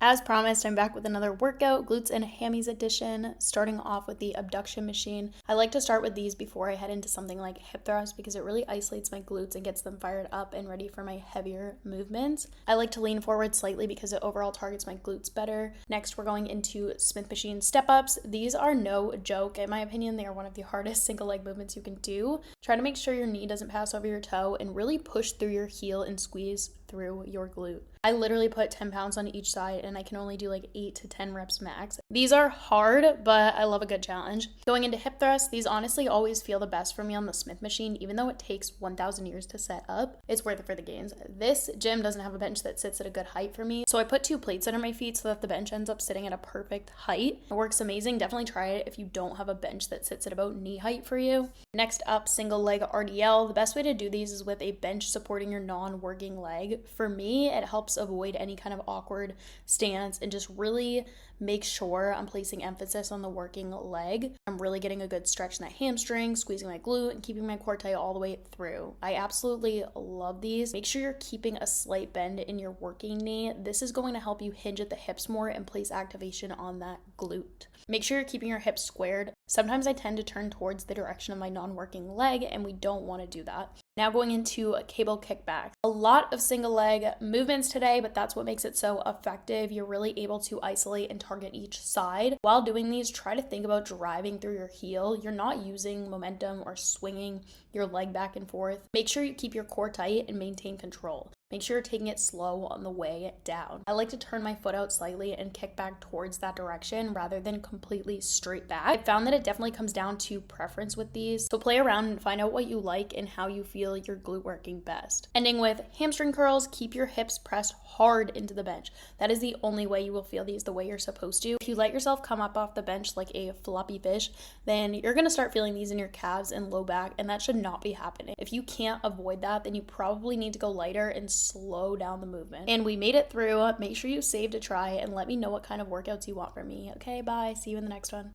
As promised, I'm back with another workout, glutes and hammies edition, starting off with the abduction machine. I like to start with these before I head into something like hip thrust because it really isolates my glutes and gets them fired up and ready for my heavier movements. I like to lean forward slightly because it overall targets my glutes better. Next, we're going into Smith machine step-ups. These are no joke. In my opinion, they are one of the hardest single leg movements you can do. Try to make sure your knee doesn't pass over your toe and really push through your heel and squeeze through your glute. I literally put 10 pounds on each side and I can only do like 8 to 10 reps max. These are hard, but I love a good challenge. Going into hip thrusts, these honestly always feel the best for me on the Smith machine, even though it takes 1,000 years to set up. It's worth it for the gains. This gym doesn't have a bench that sits at a good height for me, so I put 2 plates under my feet so that the bench ends up sitting at a perfect height. It works amazing. Definitely try it if you don't have a bench that sits at about knee height for you. Next up, single leg RDL. The best way to do these is with a bench supporting your non-working leg. For me, it helps avoid any kind of awkward stance and just really make sure I'm placing emphasis on the working leg. I'm really getting a good stretch in that hamstring, squeezing my glute, and keeping my core tight all the way through. I absolutely love these. Make sure you're keeping a slight bend in your working knee. This is going to help you hinge at the hips more and place activation on that glute. Make sure you're keeping your hips squared. Sometimes I tend to turn towards the direction of my non-working leg, and we don't want to do that. Now going into a cable kickback. A lot of single leg movements today, but that's what makes it so effective. You're really able to isolate and target each side. While doing these, try to think about driving through your heel. You're not using momentum or swinging your leg back and forth. Make sure you keep your core tight and maintain control. Make sure you're taking it slow on the way down. I like to turn my foot out slightly and kick back towards that direction rather than completely straight back. I found that it definitely comes down to preference with these. So play around and find out what you like and how you feel your glute working best. Ending with hamstring curls, keep your hips pressed hard into the bench. That is the only way you will feel these the way you're supposed to. If you let yourself come up off the bench like a floppy fish, then you're gonna start feeling these in your calves and low back, and that should not be happening. If you can't avoid that, then you probably need to go lighter and slow down the movement. And we made it through. Make sure you save to try and let me know what kind of workouts you want from me. Okay, bye. See you in the next one.